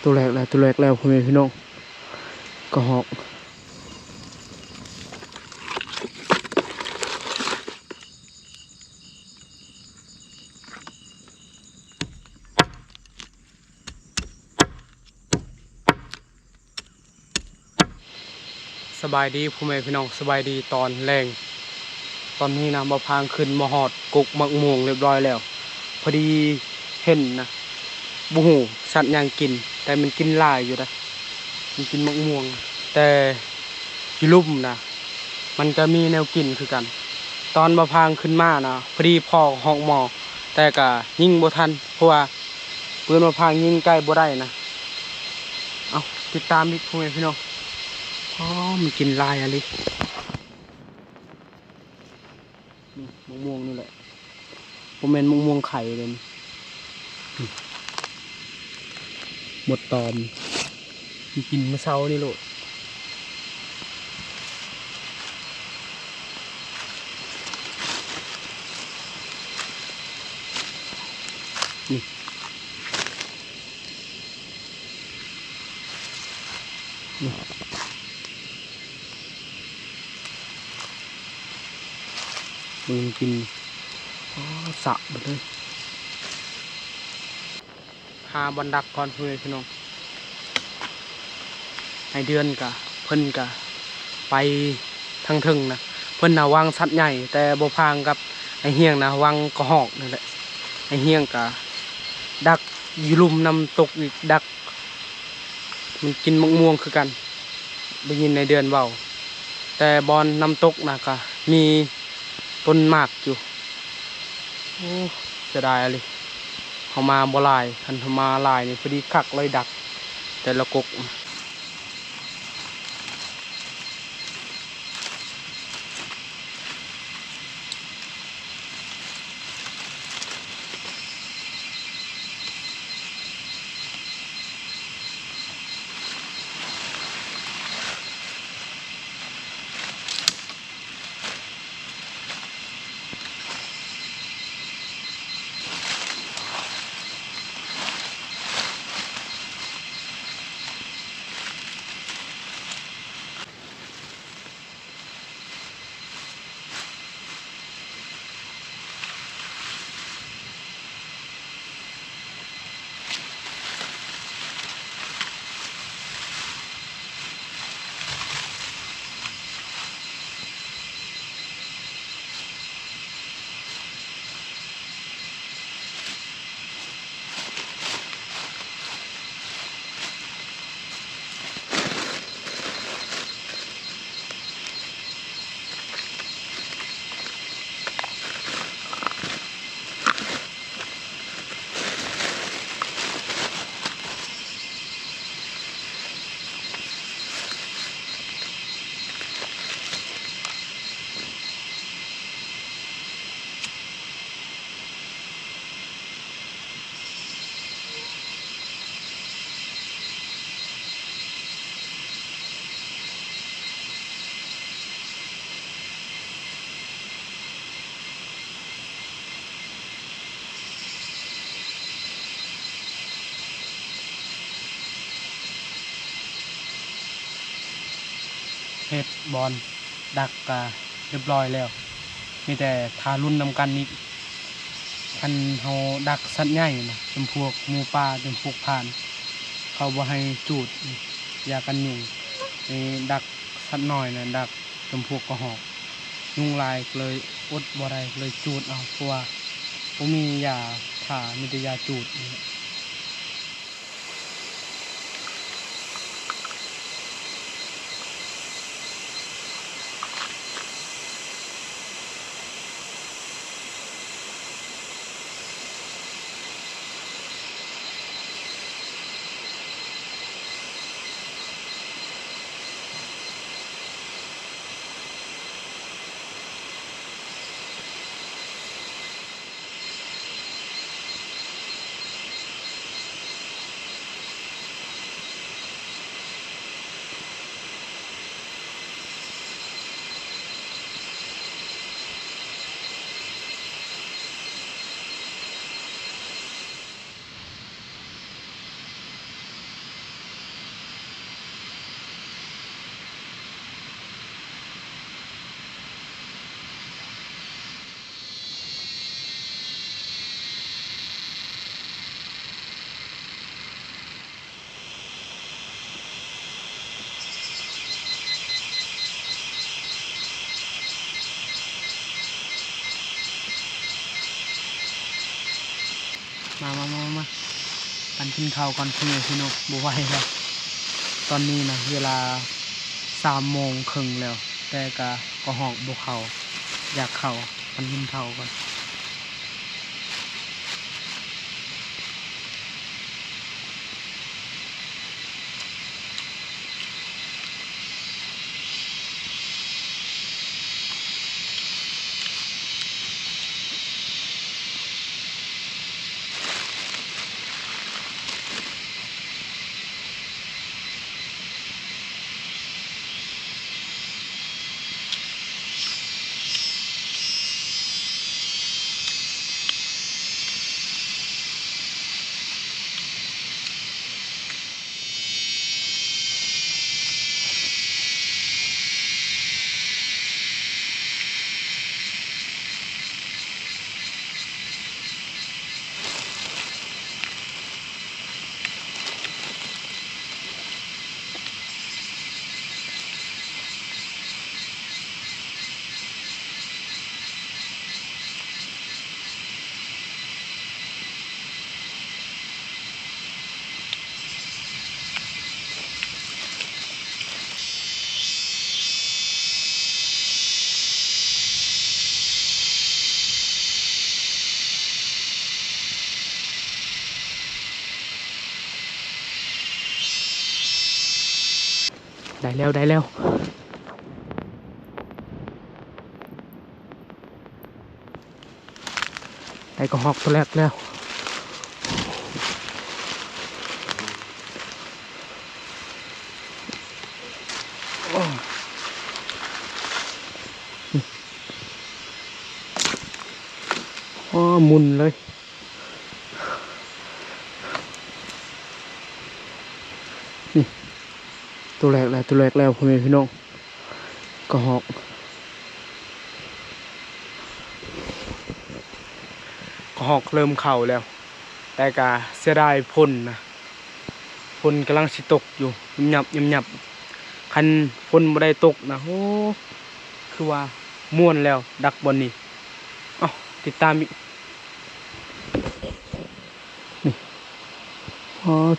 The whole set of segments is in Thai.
ตัวแรกแล้วพ่อแม่พี่น้องกระหอกสบายดีพ่อแม่พี่น้องสบายดีตอนแรงตอนนี้นะบ่พางขึ้นมาหอดกกมักม่วงเรียบร้อยแล้วพอดีเห็นนะบ่ฮู้สัตว์หยังกินแต่มันกินหลายอยู่นะมันกินมักม่วงแต่อยู่ลุ่มนะมันก็มีแนวกินคือกันตอนบ่พางขึ้นมานะพอดีพ่อห้องหมอแต่ก็ยิงบ่ทันเพราะว่าปืนบ่พางยิงใกล้บ่ได้นะเอาติดตามอีกพ่อแม่พี่น้องมันกินลายอะไรนี่มะม่วงนี่แหละผมเป็นมะม่วงไข่เลยหมดตอมมันกินเมื่อเช้านี่โลดนี่มันกินสะหมดเลยหาบันดักก่อนเพื่อนพี่น้องในเดือนกะเพิ่นกะไปทางถึงนะเพิ่นน่ะวางสัตว์ใหญ่แต่บ่พางกับไอ้เฮียงนะวางกระหอกนั่นแหละไอ้เฮียงกะดักอยู่ลุ่มน้ำตกอีกดักมันกินมะม่วงคือกันได้ยินในเดือนเว้าแต่บอนน้ำตกนะกะมีต้นหมากอยู่โอ้จะได้อะไรเขามาบ่ลายคันเขามาลายนี่พอดีคักเลยดักแต่ละกกเฮ็ดบอลดักกะเรียบร้อยแล้วมีแต่ทารุ่นนำกันนี่คันเฮาดักสัตว์ใหญ่นะจำพวกหมูป่าจำพวกผ่านเขาบ่ให้จูดยากันยุงดักสัตว์น้อยนะดักจำพวกกระหอกยุงลายเลยอดบ่ได้เลยจูดเอาเพราะว่าบ่มียาทามีแต่ยาจูด กินข้าวก่อนพี่น้องบ่ไหวแล้วตอนนี้นะเวลา 3:30 นแล้วแต่ก็หอกบ่เข้าอยากเข้ามันกินข้าวก่อนได้แล้วได้ก็หอกตัวแรกแล้วหมุนเลยนี่ตัวแรกแล้วพ่อแม่พี่น้องก็หอกเริ่มเข้าแล้วแต่ก็เสียดายพ่นนะพ่นกำลังสิตกอยู่ยับคันพ่นบ่ได้ตกนะโอ้คือว่าม่วนแล้วดักบอลนี่ติดตามอีกนี่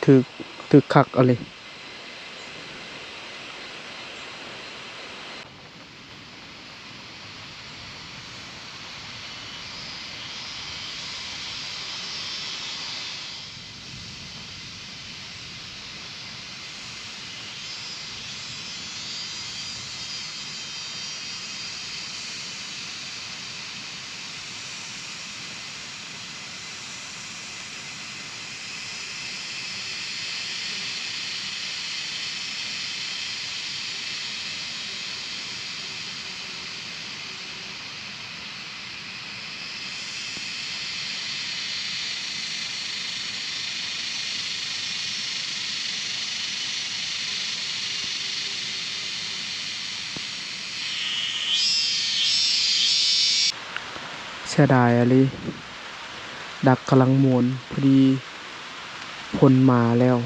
ถึกคักอะไรเสียดายอะไรดักกำลังมวนพอดีพ่นมาแล้ว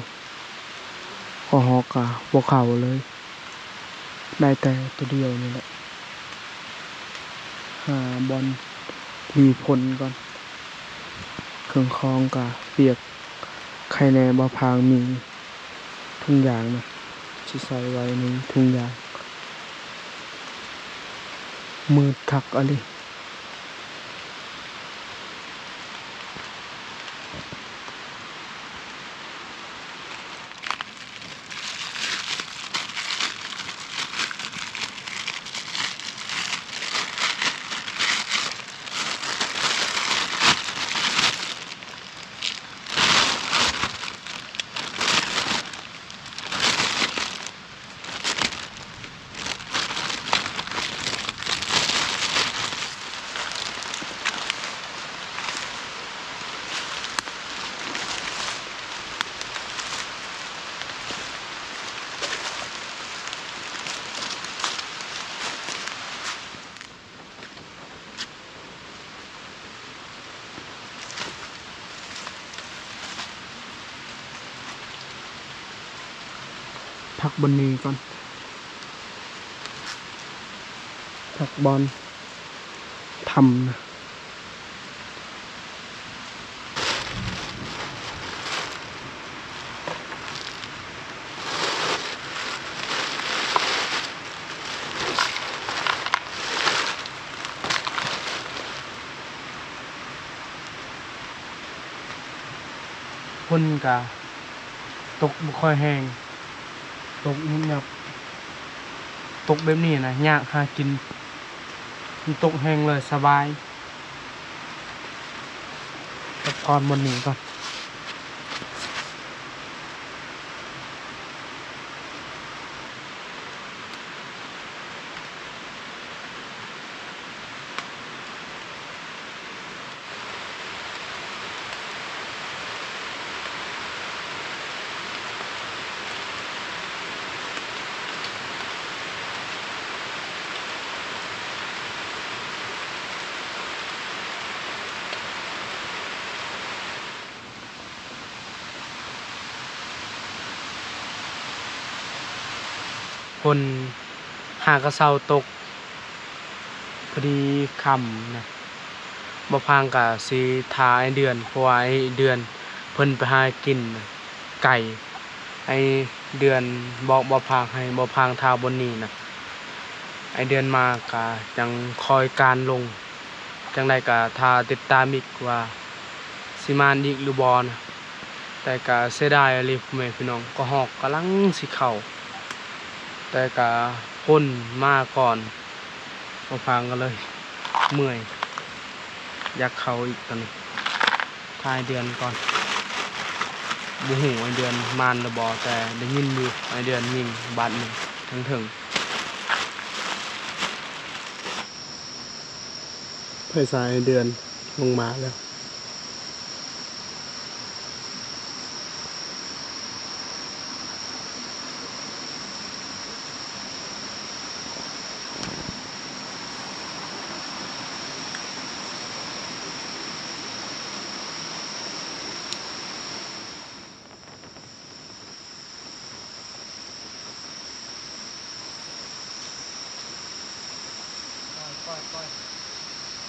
ก็หอกบ่เข้าเลยได้แต่ตัวเดียวนี่แหละหาบอลดีพ่นก่อนเครื่องคองเปียกใครแน่บ่พางมีทุกอย่างนะสิใส่ไว้ในทุกอย่างมืดคักอะไรพักบนนี้ก่อนพักบอลทำนะ นกะตกบ่ค่อยแห้งตกยุบยับตกแบบนี้นะยากหากินมันตกแห้งเลยสบายพักผ่อนบนนี้ก่อนคนหากระเซาตกพอดีคำนะบ่พางกะสีทาไอเดือนเพราะว่าไอเดือนเพิ่นไปหากินน่ะไก่ไอเดือนบอกบ่พางให้บ่พางทาบนนี้นะไอเดือนมากะจังคอยการลงจังไดกะทาติดตามอีกว่าสิมานอีกหรือบ่นะแต่กะเสียดายอะลิพ่อแม่พี่น้องก็ฮอกกำลังสิเข้าแต่กะพ้นมาก่อนบ่พางก็เลยเมื่อยอยากเข้าอีกตอนนี้ทายเดือนก่อนบ่ฮู้ไอเดือนมานหรือบ่แต่ได้ยินอยู่ไอเดือนยิงบาดหนึงทั้งถึงไผสายไอเดือนลงมาแล้ว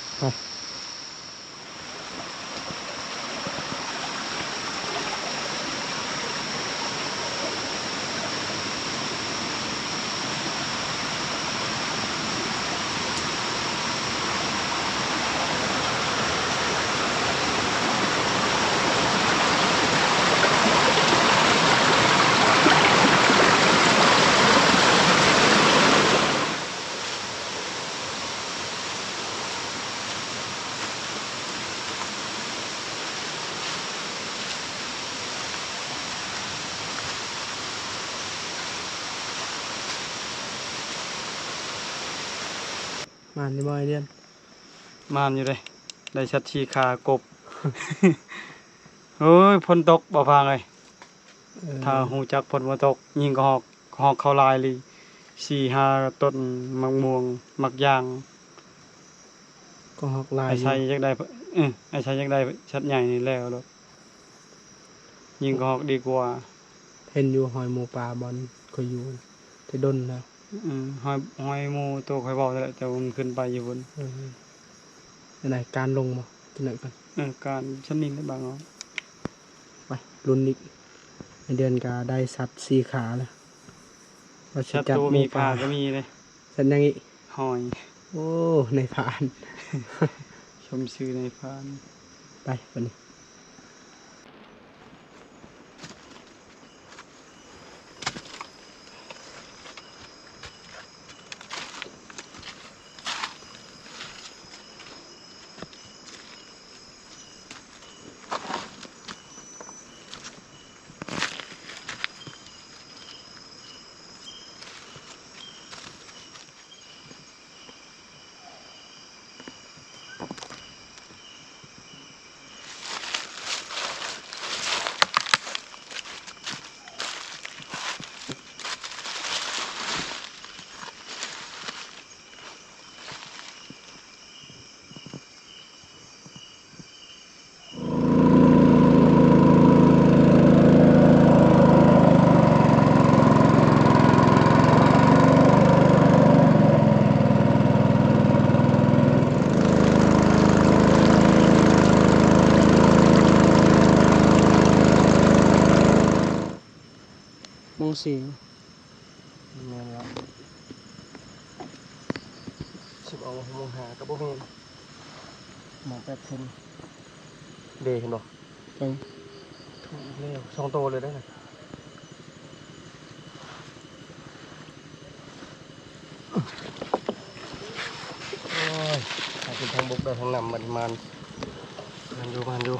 ไปมานนี่บ่ไอเดือนมานอยู่เลยได้ชัดชีคากบ โอ้ยฝนตกบ่พางเลยถ้าหูจักฝนบ่ตกยิงก็ฮอกเข้าลายเลย4-5ต้นมะม่วงมักยางก็ฮอกลายไอ้ชัยจักได้ไอ้ชัยจักได้ชัดใหญ่นี่แล้วโลดยิงก็ฮอกดีกว่าเห็นอยู่หอยหมูปลาบอลก็อยู่ที่ดนแล้วหอยหมูตัวข่อยเว้าแล้วแต่มันขึ้นไปอยู่บนไหนการลงบ่จังได๋กันการชั้นนี้ได้บางเอาไปลุ้นอีกในเดือนก็ได้สัตว์4ขาแล้วว่าสิจับมีขาก็มีเลยสัตว์ยังอีกหอยโอ้ในพาน ชมชื่อในพานไปวันนี้มงสีแม่นแล้วสิบเอามงหากับบ่แม่นหมอง8 เซนเด้เห็นบ่จัง เร็วสองโตเลยได้ไหมโอ้ยหากินทางบกได้ทางน้ำมันดู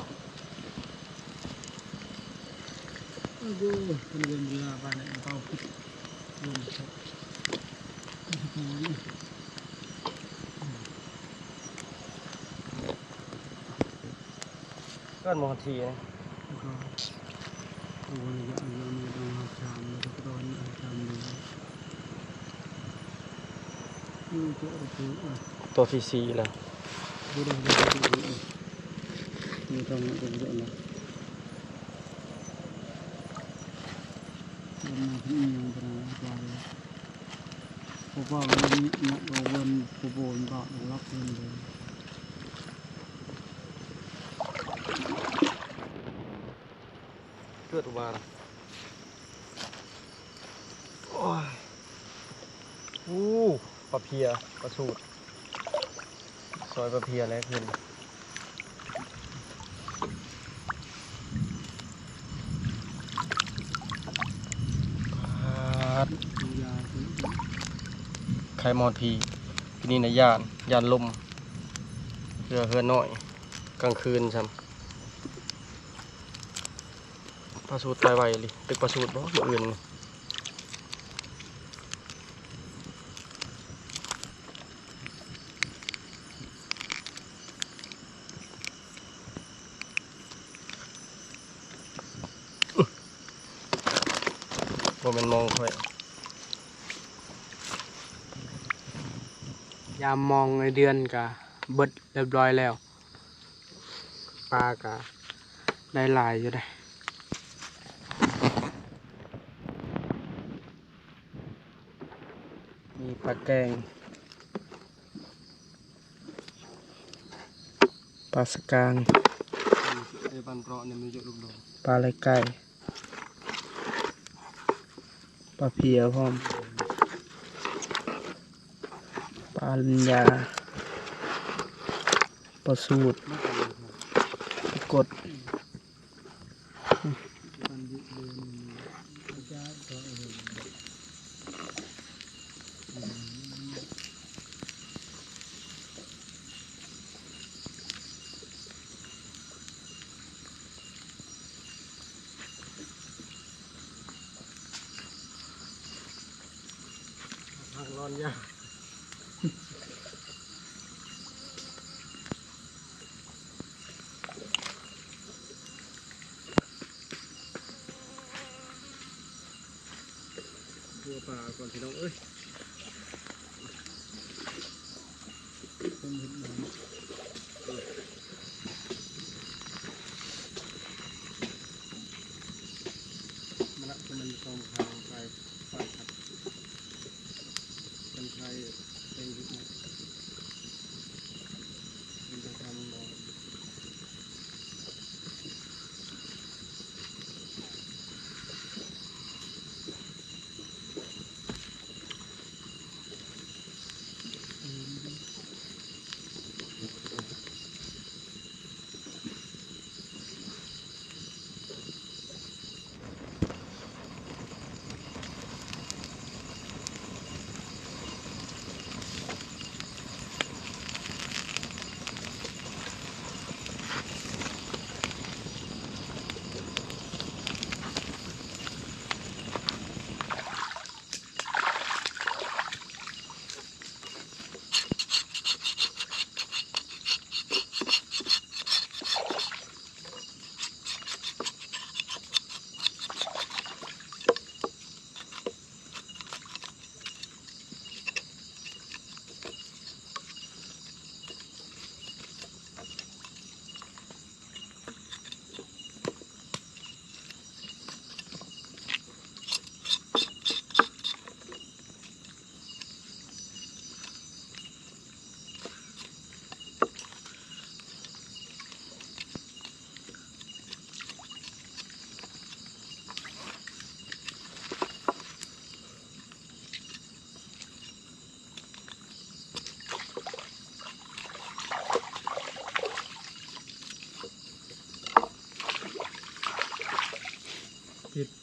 ดูเป็นเวลาบ้านไหนเบาขึ้นลมครับ ก้อนมอทีนะ แล้วก็โอ้ยอย่างเราไม่ต้องหาชามแล้วก็ตอนหาชามเลยนี่ก็โอเคอ่ะ ตัวที่สี่แล้ว ดูได้มีตรงนี้ตรงนี้นะมันมาที่นี่ยังเป็นอะไรเพราะว่าวันนี้นักเอาวันโบนก็รับเงินเลย เลือดออกมาโอ้ยปลาเพียปลาสูตรซอยปลาเพียแล้วขึ้นยาที่ ไข่มอทีที่นี่นะยานลมเรือหน่อยกลางคืนซ้ำปลาสูตรตายไวเลยเป็นปลาสูตรบ่อื่นบ่แม่นมองค่อยยามมองในเดือนกะเบิดเรียบร้อยแล้วปลากะได้หลายอยู่ได้มีปลาแกงปลาสกางไอ้บันเปราะเนี่ยมันเยอะลูกดอกปลาไหลไก่ปลาเพียพร้อมปลาลัญญาปลาสูตรปลากดทางนอนยากตัวปลาก่อนพี่น้องเอ้ยเป็นเห็ดหนัง มันมันตรงทางไปครับเป็นไทยเป็นยุคนี้เป็นทางมอง เ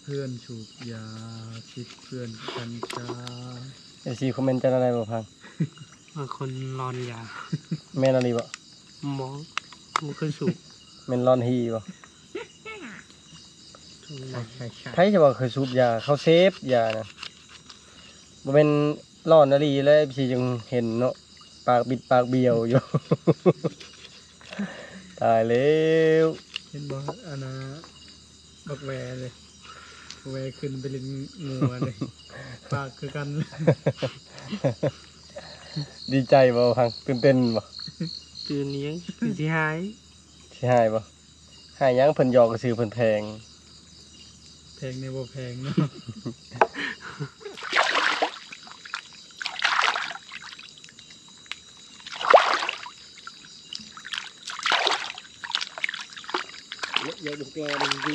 เพื่อนสูบยา10เพื่อนกัญชา FC คอมเมนต์จังได๋บ่พัง บางคนรอนยา แม่นอะลีบ่ หมอบ่เคยสูบ แม่นรอนฮีบ่ ใช่ ไผจะว่าเคยสูบยาเขาเสพยานะบ่แม่นร้อนอะลีแล้ว FC จึงเห็นเนาะปากบิดปากเบี้ยวอยู่ ตายแล้ว เห็นบ่อันน่ะบักแวเลยแวขึ้นไปเล่นงัวเลยปากคือกัน ดีใจบ่พังตื่นเต้นบ่ ตื่นนี้คือสิหาย สิหายบ่หายหยังเพิ่นหยอกก็ซื้อเพิ่นแพง แพงในบ่แพงเนาะ อย่าดูแกดี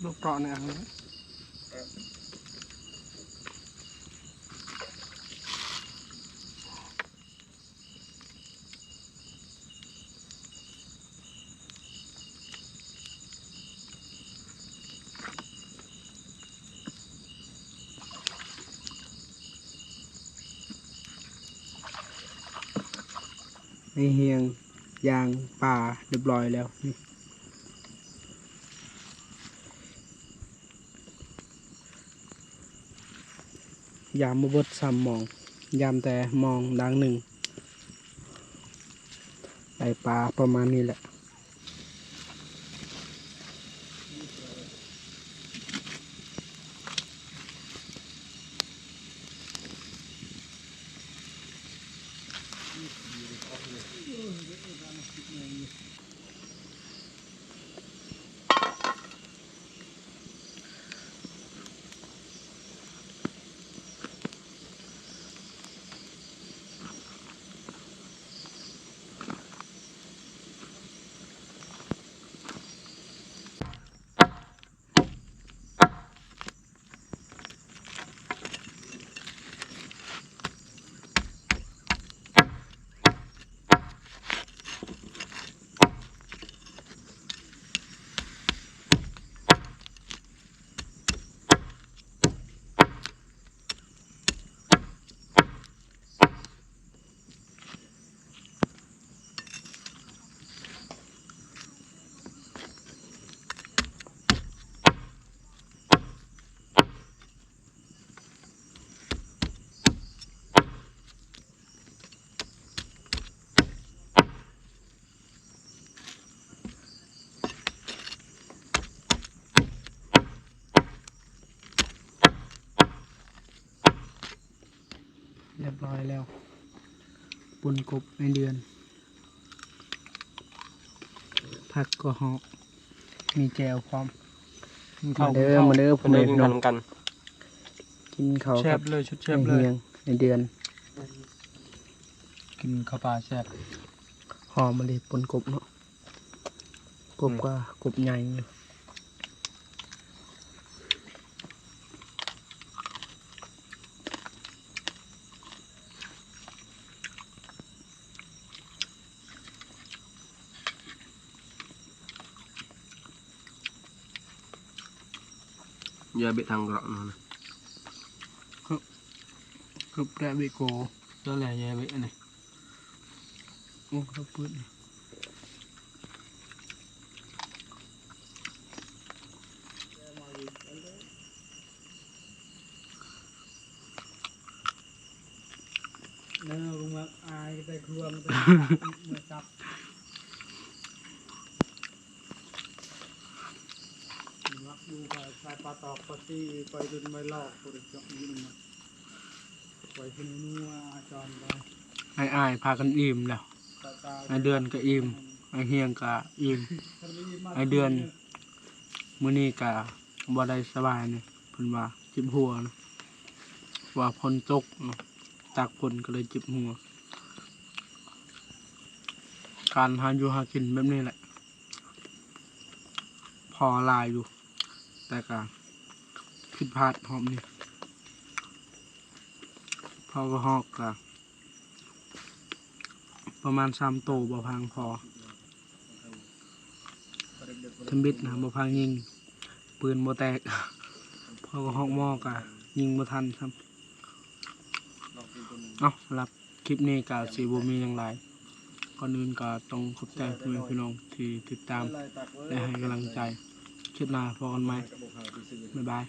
ลูกเปราะเนี่ยนี่เฮียงยางป่าเรียบร้อยแล้วนี่ยามบ่เบิดซ้ำมองยามแต่มองดังหนึ่งได้ปลาประมาณนี้แหละเรียบร้อยแล้วปุ่นกบในเดือนผักก็หอกมีแจวพร้อมมาเด้อมาเด้อ เพิ่นได้กินกัน กินข้าว แซ่ กั บบ เลยชุดแซ่บเล เฮี ย ยงในเดือน กินข้าวปลาแซ่บ หอมมาเลยปนกบเนาะกบก็กบใหญ่อยู่อย่าเบะทางกระนะ กบแกะเบโก แล้วแหละแย่เบะนี่ โอ้เขาปืดนี่ แล้วลุงมักอายแต่ครัวมัน เมื่อจับรักดูไปสายปลาตอกปลาตีไปจนไม่ลอกตัวเด็กจอกยืนมาไปที่นัวอาจารย์ไป อ้ายพากันอิ่มแล้วไอเดือนก็อิ่มไอเฮียงก็อิ่มไอเดือนมื้อนี้ก็บ่ได้สบายนี่เพิ่นว่าเจ็บหัวนะว่าฝนตกเนาะตากฝนก็เลยเจ็บหัวการหาอยู่หากินแบบนี้แหละ พอลายอยู่ แต่ก็ผิดพลาดหอมนี่พอก็หอกก็ประมาณ3 โตบ่พังพอทำบิดนะบ่พังยิงปืนบ่แตก พอก็หอกหม้อกะยิงบ่ทันครับเอารับคลิปนี้ก็สิบ่มีหยังหลายก่อนอื่นก็ต้องขอบใจพ่อแม่พี่น้องที่ติดตามและให้กำลังใจคลิปหน้าพบกันใหม่บ๊ายบาย